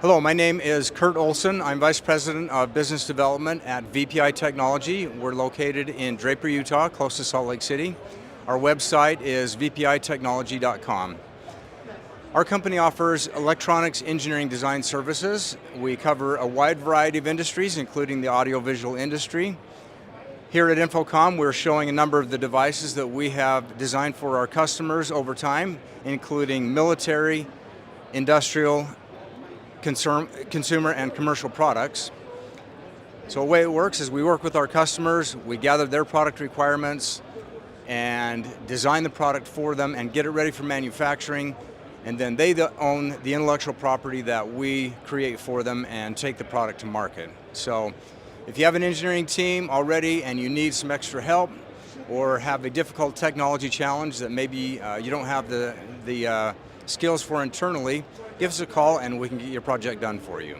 Hello, my name is Kurt Olson. I'm Vice President of Business Development at VPI Technology. We're located in Draper, Utah, close to Salt Lake City. Our website is vpitechnology.com. Our company offers electronics engineering design services. We cover a wide variety of industries, including the audiovisual industry. Here at InfoComm, we're showing a number of the devices that we have designed for our customers over time, including military, industrial, consumer and commercial products. So the way it works is we work with our customers, we gather their product requirements and design the product for them and get it ready for manufacturing, and then they own the intellectual property that we create for them and take the product to market. So if you have an engineering team already and you need some extra help or have a difficult technology challenge that maybe you don't have the skills for internally, give us a call and we can get your project done for you.